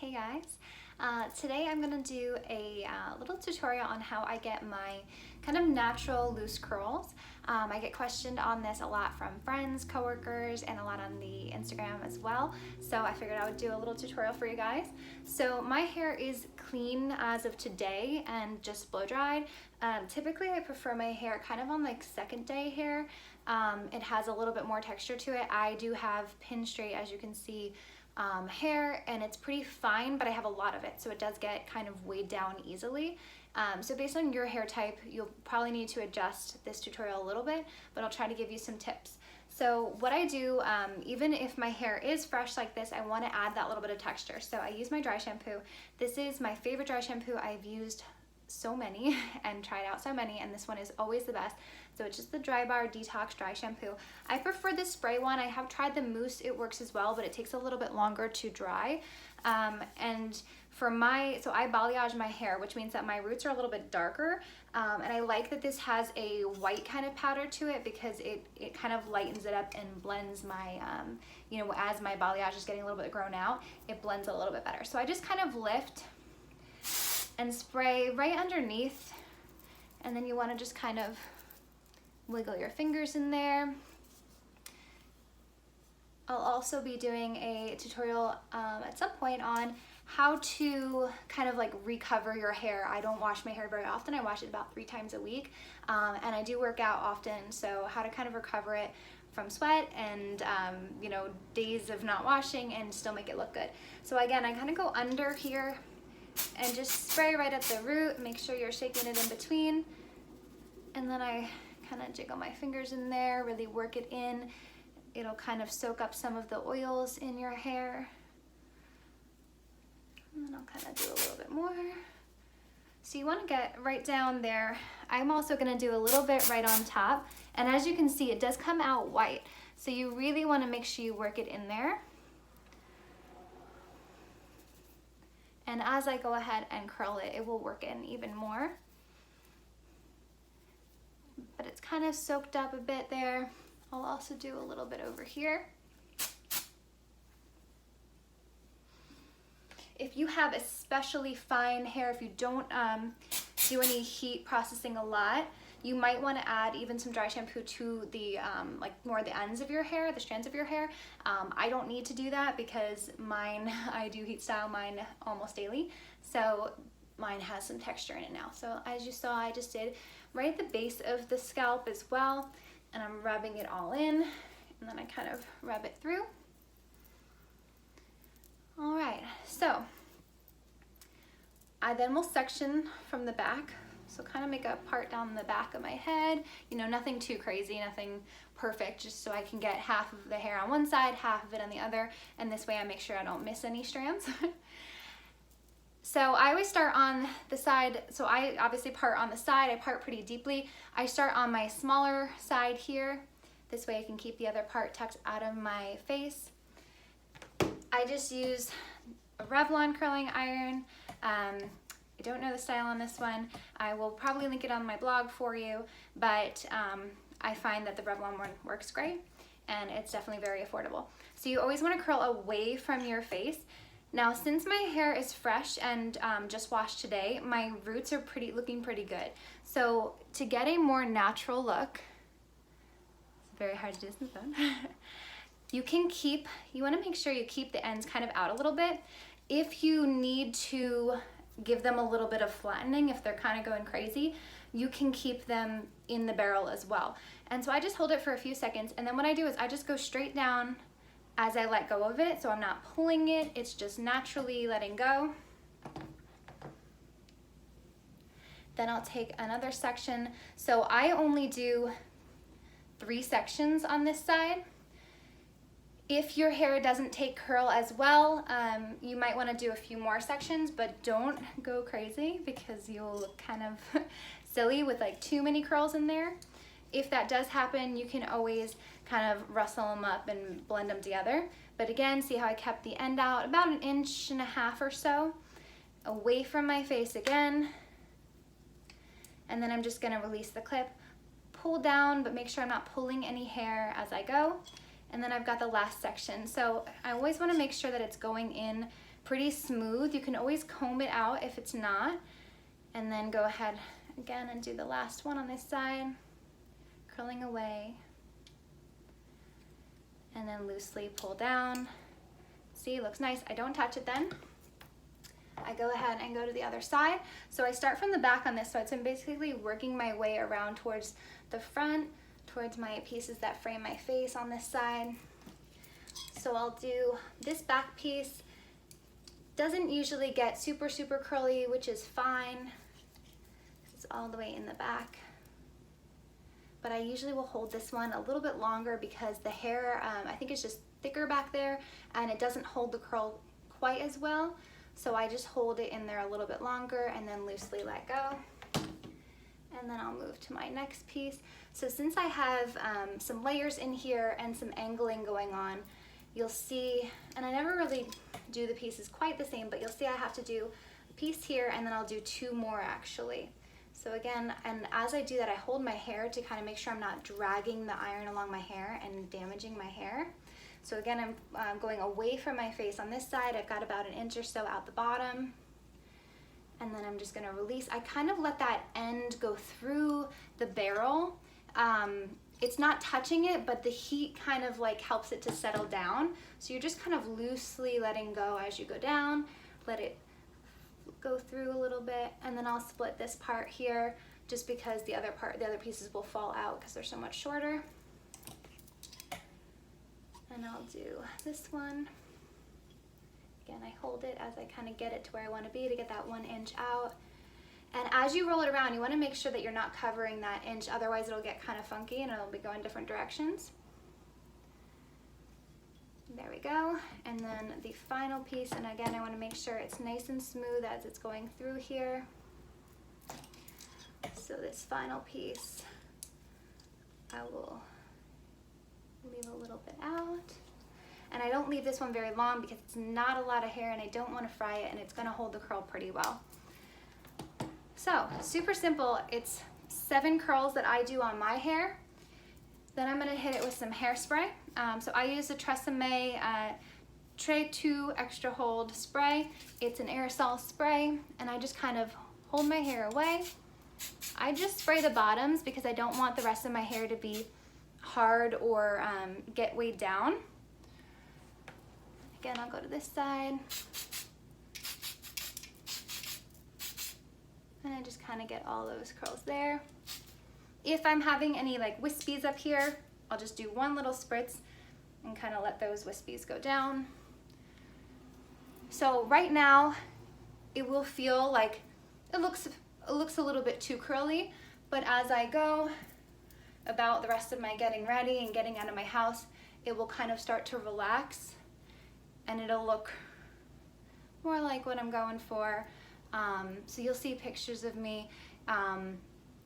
Hey guys, today I'm going to do a little tutorial on how I get my kind of natural loose curls. I get questioned on this a lot from friends, coworkers, and a lot on the Instagram as well. So I figured I would do a little tutorial for you guys. So my hair is clean as of today and just blow dried. Typically I prefer my hair kind of on like second day hair. It has a little bit more texture to it. I do have pin straight, as you can see, hair, and it's pretty fine, but I have a lot of it, so it does get kind of weighed down easily. So based on your hair type, you'll probably need to adjust this tutorial a little bit, but I'll try to give you some tips. So what I do, even if my hair is fresh like this, I want to add that little bit of texture. So I use my dry shampoo. This is my favorite dry shampoo. I've used so many and tried out so many, and this one is always the best. So it's just the Drybar Detox Dry Shampoo. I prefer the spray one. I have tried the mousse, it works as well, but it takes a little bit longer to dry. And for so I balayage my hair, which means that my roots are a little bit darker. And I like that this has a white kind of powder to it because it kind of lightens it up and blends my, as my balayage is getting a little bit grown out, it blends it a little bit better. So I just kind of lift and spray right underneath, and then you want to just kind of wiggle your fingers in there. I'll also be doing a tutorial at some point on how to kind of like recover your hair. I don't wash my hair very often. I wash it about 3 times a week, and I do work out often, so how to kind of recover it from sweat and days of not washing and still make it look good. So again, I kind of go under here and just spray right at the root. Make sure you're shaking it in between, and then I kind of jiggle my fingers in there, really work it in. It'll kind of soak up some of the oils in your hair. And then I'll kind of do a little bit more. So you want to get right down there. I'm also going to do a little bit right on top, and as you can see, it does come out white, so you really want to make sure you work it in there. And as I go ahead and curl it, it will work in even more. But it's kind of soaked up a bit there. I'll also do a little bit over here. If you have especially fine hair, if you don't do any heat processing a lot, you might want to add even some dry shampoo to the like more the ends of your hair, the strands of your hair. I don't need to do that because mine, I do heat style mine almost daily, so mine has some texture in it now. So as you saw, I just did right at the base of the scalp as well, and I'm rubbing it all in, and then I kind of rub it through. All right, so I then will section from the back. So kind of make a part down the back of my head, nothing too crazy, nothing perfect, just so I can get half of the hair on one side, half of it on the other, and this way I make sure I don't miss any strands. So I always start on the side, so I obviously part on the side, I part pretty deeply. I start on my smaller side here, this way I can keep the other part tucked out of my face. I just use a Revlon curling iron. I don't know the style on this one. I will probably link it on my blog for you, but I find that the Revlon one works great, and it's definitely very affordable. So you always want to curl away from your face. Now, since my hair is fresh and just washed today, my roots are looking pretty good. So to get a more natural look, it's very hard to do this on the phone. You want to make sure you keep the ends kind of out a little bit. If you need to give them a little bit of flattening, if they're kind of going crazy, you can keep them in the barrel as well. And so I just hold it for a few seconds, and then what I do is I just go straight down as I let go of it, so I'm not pulling it, it's just naturally letting go. Then I'll take another section. So I only do 3 sections on this side. If your hair doesn't take curl as well, you might want to do a few more sections, but don't go crazy because you'll look kind of silly with like too many curls in there. If that does happen, you can always kind of rustle them up and blend them together. But again, see how I kept the end out about 1.5 inches or so away from my face again. And then I'm just going to release the clip, pull down, but make sure I'm not pulling any hair as I go. And then I've got the last section. So I always want to make sure that it's going in pretty smooth. You can always comb it out if it's not, and then go ahead again and do the last one on this side, curling away, and then loosely pull down. See, looks nice. I don't touch it then. I go ahead and go to the other side. So I start from the back on this side, so I'm basically working my way around towards the front, towards my pieces that frame my face on this side. So I'll do this back piece. Doesn't usually get super curly, which is fine. It's all the way in the back. But I usually will hold this one a little bit longer because the hair, I think it's just thicker back there, and it doesn't hold the curl quite as well. So I just hold it in there a little bit longer and then loosely let go. And then I'll move to my next piece. So since I have some layers in here and some angling going on, you'll see, and I never really do the pieces quite the same, but you'll see I have to do a piece here and then I'll do 2 more actually. So again, and as I do that, I hold my hair to kind of make sure I'm not dragging the iron along my hair and damaging my hair. So again, I'm going away from my face on this side. I've got about 1 inch or so out the bottom. And then I'm just gonna release. I kind of let that end go through the barrel. It's not touching it, but the heat kind of like helps it to settle down. So you're just kind of loosely letting go as you go down. Let it go through a little bit, and then I'll split this part here just because the other pieces will fall out because they're so much shorter. And I'll do this one. Again, I hold it as I kind of get it to where I want to be to get that 1 inch out. And as you roll it around, you want to make sure that you're not covering that inch, otherwise it'll get kind of funky and it'll be going different directions. There we go. And then the final piece, and again, I want to make sure it's nice and smooth as it's going through here. So this final piece, I will leave a little bit out. And I don't leave this one very long because it's not a lot of hair and I don't want to fry it, and it's going to hold the curl pretty well. So super simple. It's 7 curls that I do on my hair. Then I'm going to hit it with some hairspray. So I use the Tresemme Tray 2 Extra Hold Spray. It's an aerosol spray, and I just kind of hold my hair away. I just spray the bottoms because I don't want the rest of my hair to be hard or get weighed down. Again, I'll go to this side. And I just kind of get all those curls there. If I'm having any like wispies up here, I'll just do 1 little spritz and kind of let those wispies go down. So right now, it will feel like it looks a little bit too curly, but as I go about the rest of my getting ready and getting out of my house, it will kind of start to relax and it'll look more like what I'm going for. So you'll see pictures of me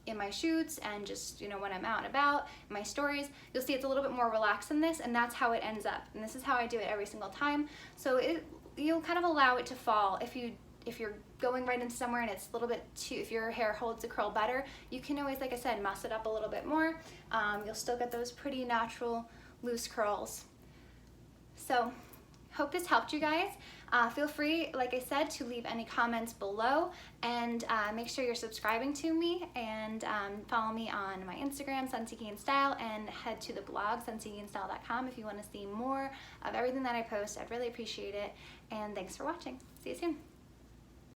in my shoots and just, you know, when I'm out and about, my stories, you'll see it's a little bit more relaxed than this, and that's how it ends up. And this is how I do it every single time. So you'll kind of allow it to fall. If you're going right into somewhere and it's a little bit too, if your hair holds the curl better, you can always, like I said, muss it up a little bit more. You'll still get those pretty natural loose curls. So hope this helped you guys. Feel free, like I said, to leave any comments below, and make sure you're subscribing to me, and follow me on my Instagram, Sunseeking Style, and head to the blog, sunseekingstyle.com, if you want to see more of everything that I post. I'd really appreciate it, and thanks for watching. See you soon.